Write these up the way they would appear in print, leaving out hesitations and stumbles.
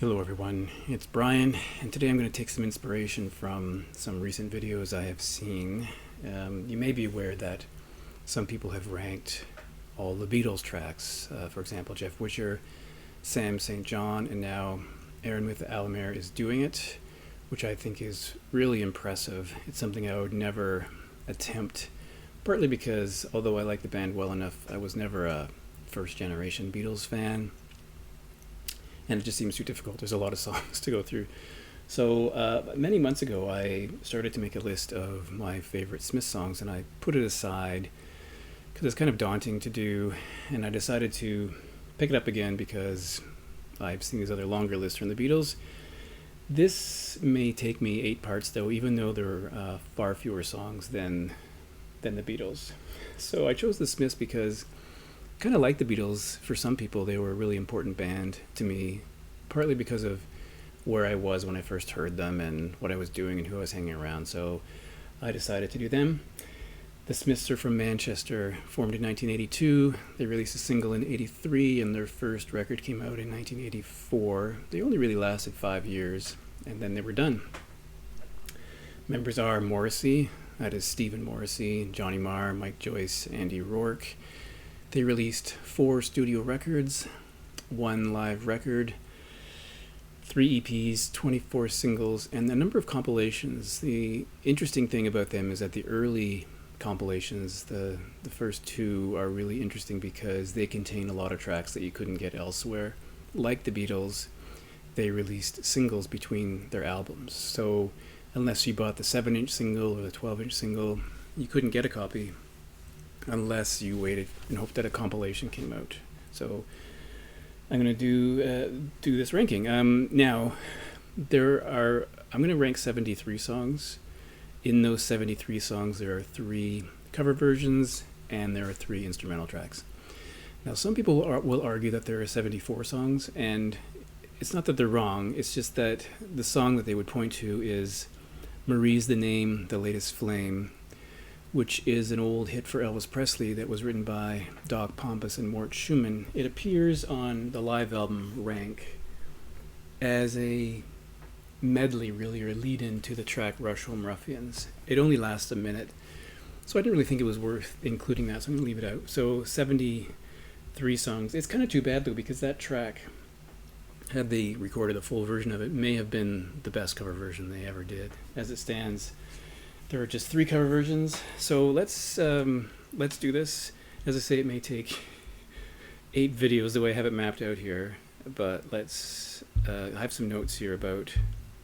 Hello everyone, it's Brian, and today I'm going to take some inspiration from some recent videos I have seen. You may be aware that some people have ranked all the Beatles tracks. For example, Jeff Wisher, Sam St. John, and now Aaron with Alamere is doing it, which I think is really impressive. It's something I would never attempt, partly because although I like the band well enough, I was never a first generation Beatles fan, and it just seems too difficult. There's a lot of songs to go through. So many months ago, I started to make a list of my favorite Smith songs, and I put it aside because it's kind of daunting to do, and I decided to pick it up again because I've seen these other longer lists from the Beatles. This may take me 8 parts, though, even though there are far fewer songs than the Beatles. So I chose the Smiths because kind of like the Beatles. For some people, they were a really important band to me, partly because of where I was when I first heard them and what I was doing and who I was hanging around. So I decided to do them. The Smiths are from Manchester, formed in 1982. They released a single in 83, and their first record came out in 1984. They only really lasted 5 years, and then they were done. Members are Morrissey, that is Stephen Morrissey, Johnny Marr, Mike Joyce, Andy Rourke. They released 4 studio records, 1 live record, 3 EPs, 24 singles, and a number of compilations. The interesting thing about them is that the early compilations, the first 2, are really interesting because they contain a lot of tracks that you couldn't get elsewhere. Like the Beatles, they released singles between their albums. So unless you bought the 7-inch single or the 12-inch single, you couldn't get a copy unless you waited and hoped that a compilation came out. So I'm going to do this ranking. Now, I'm going to rank 73 songs. In those 73 songs, there are 3 cover versions and there are 3 instrumental tracks. Now, some people will argue that there are 74 songs, and it's not that they're wrong. It's just that the song that they would point to is Marie's the Name, the Latest Flame, which is an old hit for Elvis Presley that was written by Doc Pompous and Mort Schumann. It appears on the live album Rank as a medley, really, or a lead-in to the track Rush Home Ruffians. It only lasts a minute, so I didn't really think it was worth including that, so I'm going to leave it out. So 73 songs. It's kind of too bad, though, because that track, had they recorded a full version of it, may have been the best cover version they ever did. As it stands, there are just 3 cover versions, so let's do this. As I say, it may take 8 videos the way I have it mapped out here, but I have some notes here about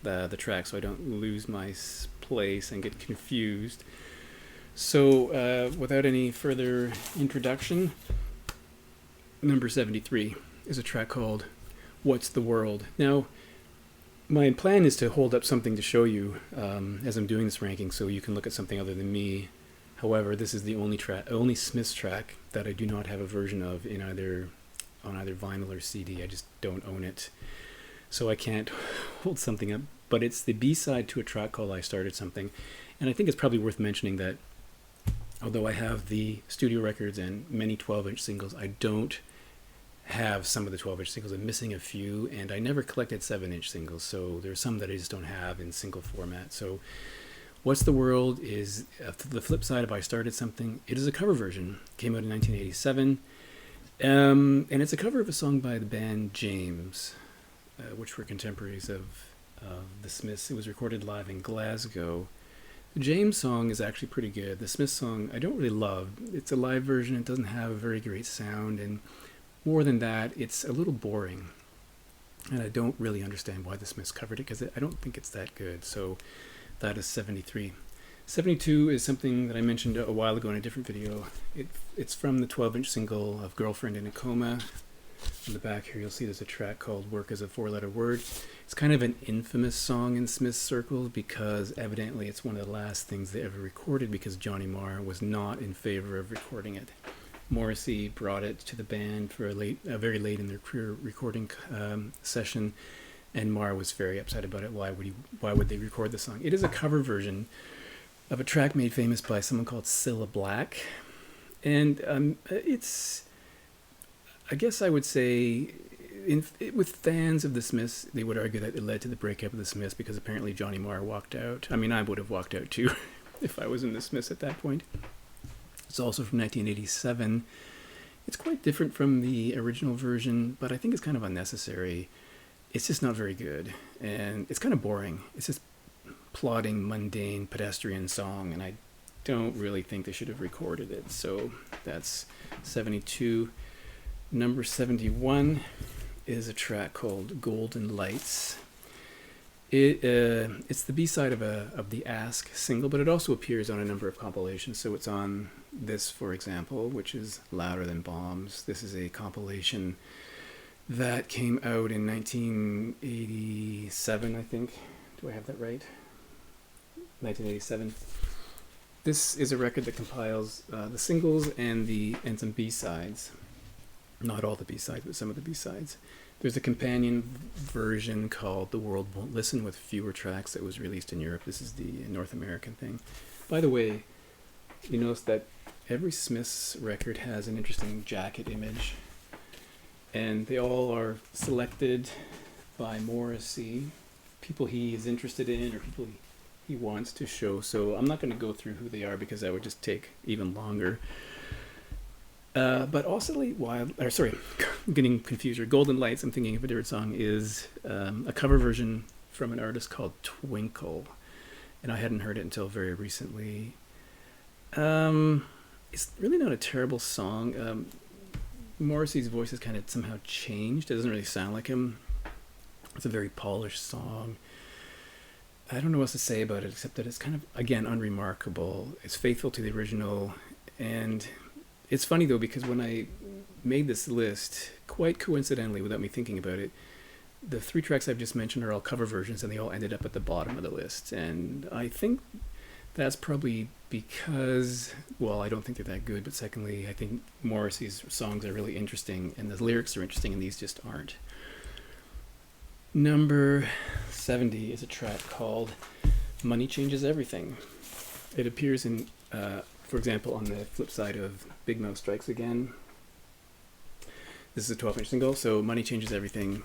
the track so I don't lose my place and get confused. So without any further introduction, number 73 is a track called What's the World? Now, my plan is to hold up something to show you as I'm doing this ranking so you can look at something other than me. However, this is the only Smiths track that I do not have a version of on either vinyl or CD. I just don't own it. So I can't hold something up. But it's the B-side to a track called I Started Something. And I think it's probably worth mentioning that although I have the studio records and many 12-inch singles, I don't have some of the 12-inch singles. I'm missing a few, and I never collected 7-inch singles, so there's some that I just don't have in single format. So What's the World is the flip side of I Started Something. It is a cover version. It came out in 1987, and it's a cover of a song by the band James, which were contemporaries of the Smiths. It was recorded live in Glasgow. The James song is actually pretty good. The Smiths song I don't really love. It's a live version. It doesn't have a very great sound, and more than that, it's a little boring, and I don't really understand why the Smiths covered it because I don't think it's that good. So that is 73. 72 is something that I mentioned a while ago in a different video. It's from the 12-inch single of Girlfriend in a Coma. On the back here, you'll see there's a track called Work as a 4-letter Word. It's kind of an infamous song in Smiths circles because evidently it's one of the last things they ever recorded because Johnny Marr was not in favor of recording it. Morrissey brought it to the band for very late in their career recording session, and Marr was very upset about it. Why would they record the song? It is a cover version of a track made famous by someone called Cilla Black, and I guess I would say with fans of the Smiths, they would argue that it led to the breakup of the Smiths because apparently Johnny Marr walked out. I mean, I would have walked out too if I was in the Smiths at that point. It's also from 1987. It's quite different from the original version, but I think it's kind of unnecessary. It's just not very good, and it's kind of boring. It's just plodding, mundane, pedestrian song, and I don't really think they should have recorded it. So that's 72. Number 71 is a track called Golden Lights. It's the B-side of the Ask single, but it also appears on a number of compilations. So it's on this, for example, which is Louder Than Bombs. This is a compilation that came out in 1987, I think. Do I have that right? 1987. This is a record that compiles the singles and some B-sides. Not all the B-sides, but some of the B-sides. There's a companion version called The World Won't Listen with fewer tracks that was released in Europe. This is the North American thing. By the way, you notice that every Smiths record has an interesting jacket image, and they all are selected by Morrissey, people he is interested in or people he wants to show. So I'm not going to go through who they are because that would just take even longer. But Oscillate Wild, or sorry, I'm getting confused. Or Golden Lights, I'm thinking of a different song, is a cover version from an artist called Twinkle. And I hadn't heard it until very recently. It's really not a terrible song. Morrissey's voice has kind of somehow changed. It doesn't really sound like him. It's a very polished song. I don't know what else to say about it except that it's kind of, again, unremarkable. It's faithful to the original, and it's funny, though, because when I made this list, quite coincidentally, without me thinking about it, the three tracks I've just mentioned are all cover versions, and they all ended up at the bottom of the list. And I think that's probably because, well, I don't think they're that good, but secondly, I think Morrissey's songs are really interesting, and the lyrics are interesting, and these just aren't. Number 70 is a track called Money Changes Everything. It appears in... for example, on the flip side of Big Mouth Strikes Again. This is a 12-inch single, so Money Changes Everything,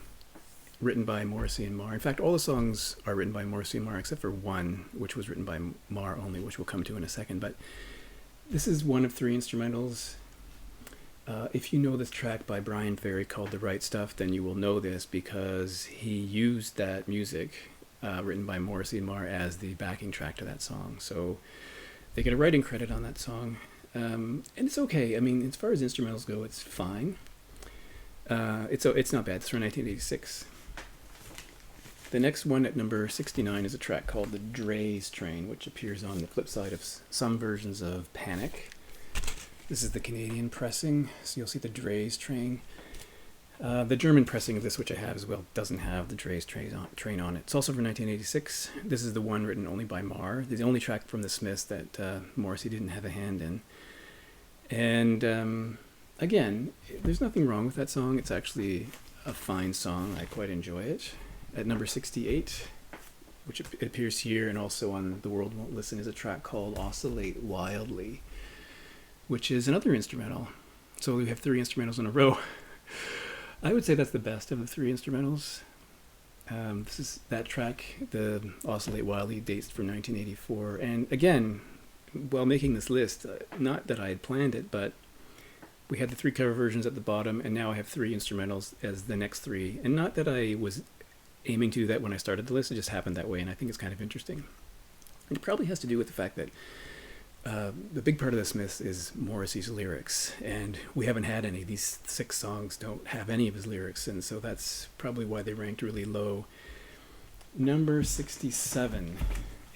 written by Morrissey and Marr. In fact, all the songs are written by Morrissey and Marr, except for one, which was written by Marr only, which we'll come to in a second. But this is one of three instrumentals. If you know this track by Brian Ferry called The Right Stuff, then you will know this because he used that music written by Morrissey and Marr as the backing track to that song. So they get a writing credit on that song, and it's okay. I mean, as far as instrumentals go, it's fine. It's not bad. It's from 1986. The next one at number 69 is a track called The Dre's Train, which appears on the flip side of some versions of Panic. This is the Canadian pressing, so you'll see The Dre's Train. The German pressing of this, which I have as well, doesn't have The Dre's Train on it. It's also from 1986. This is the one written only by Marr. It's the only track from the Smiths that Morrissey didn't have a hand in. And again, there's nothing wrong with that song. It's actually a fine song. I quite enjoy it. At number 68, which it appears here and also on The World Won't Listen, is a track called Oscillate Wildly, which is another instrumental. So we have three instrumentals in a row. I would say that's the best of the three instrumentals. This is that track, the Oscillate Wildly, dates from 1984. And again, while making this list, not that I had planned it, but we had the three cover versions at the bottom, and now I have three instrumentals as the next three. And not that I was aiming to do that when I started the list, it just happened that way, and I think it's kind of interesting. And it probably has to do with the fact that the big part of the Smiths is Morrissey's lyrics, and we haven't had any. These 6 songs don't have any of his lyrics, and so that's probably why they ranked really low. Number 67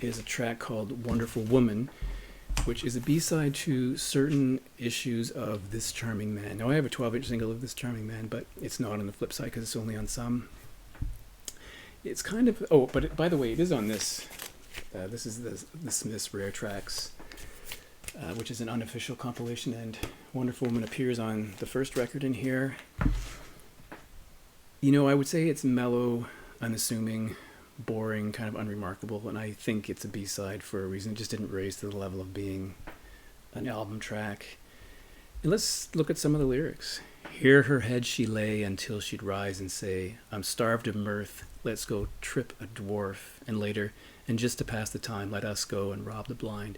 is a track called Wonderful Woman, which is a B-side to certain issues of This Charming Man. Now, I have a 12-inch single of This Charming Man, but it's not on the flip side because it's only on some. It's kind of... Oh, but by the way, it is on this. This is the Smiths Rare Tracks, which is an unofficial compilation, and Wonderful Woman appears on the first record in here. You know, I would say it's mellow, unassuming, boring, kind of unremarkable, and I think it's a B-side for a reason. It just didn't raise to the level of being an album track. And let's look at some of the lyrics. Here her head she lay until she'd rise and say, I'm starved of mirth, let's go trip a dwarf. And later, and just to pass the time, let us go and rob the blind.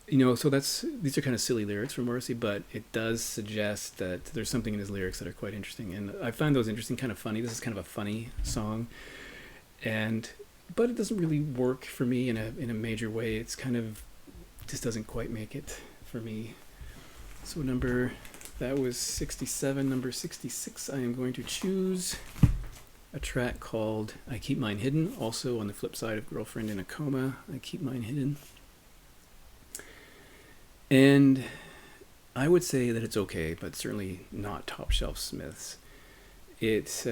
So these are kind of silly lyrics from Morrissey, but it does suggest that there's something in his lyrics that are quite interesting. And I find those interesting, kind of funny. This is kind of a funny song. But it doesn't really work for me in a major way. It's kind of just doesn't quite make it for me. So that was 67. Number 66, I am going to choose a track called I Keep Mine Hidden, also on the flip side of Girlfriend in a Coma, I Keep Mine Hidden. And I would say that it's okay, but certainly not top shelf Smiths. Let's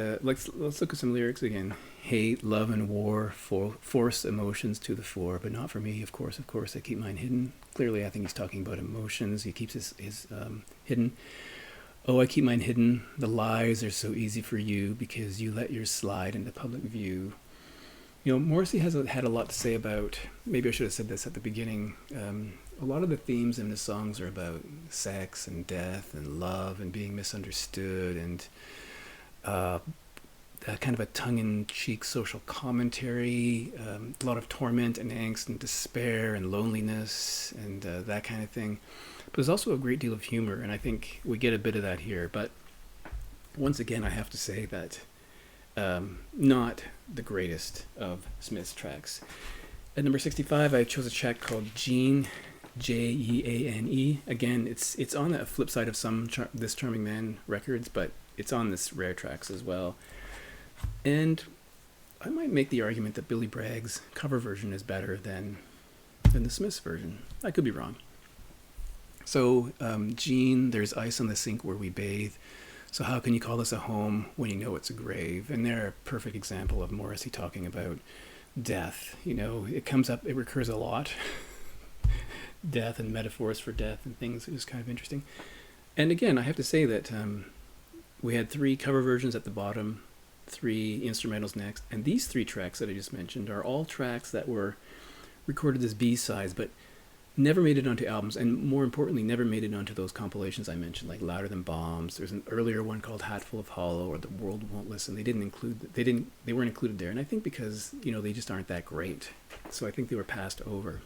look at some lyrics again. Hate, love, and war force emotions to the fore, but not for me. Of course, I keep mine hidden. Clearly, I think he's talking about emotions. He keeps his hidden. Oh, I keep mine hidden. The lies are so easy for you because you let yours slide into public view. Morrissey had a lot to say about. Maybe I should have said this at the beginning. A lot of the themes in his songs are about sex and death and love and being misunderstood and kind of a tongue-in-cheek social commentary, a lot of torment and angst and despair and loneliness and that kind of thing. But there's also a great deal of humor, and I think we get a bit of that here. But once again, I have to say that not the greatest of Smith's tracks. At number 65, I chose a track called Jean, Jeane. Again, it's on the flip side of some This Charming Man records, but it's on this Rare Tracks as well. And I might make the argument that Billy Bragg's cover version is better than the Smiths version. I could be wrong. So, Jean, there's ice on the sink where we bathe. So how can you call this a home when you know it's a grave? And they're a perfect example of Morrissey talking about death. It comes up, it recurs a lot. Death and metaphors for death and things. It was kind of interesting. And again, I have to say that we had 3 cover versions at the bottom, 3 instrumentals next, and these 3 tracks that I just mentioned are all tracks that were recorded as B-sides, but never made it onto albums, and more importantly, never made it onto those compilations I mentioned, like Louder Than Bombs. There's an earlier one called Hatful of Hollow or The World Won't Listen. They weren't included there, and I think because they just aren't that great. So I think they were passed over.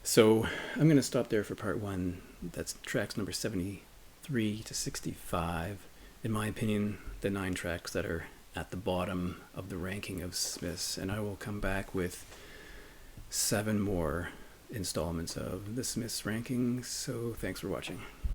So I'm going to stop there for part 1. That's tracks number 73 to 65. In my opinion, the 9 tracks that are at the bottom of the ranking of Smiths, and I will come back with 7 more installments of the Smiths ranking. So thanks for watching.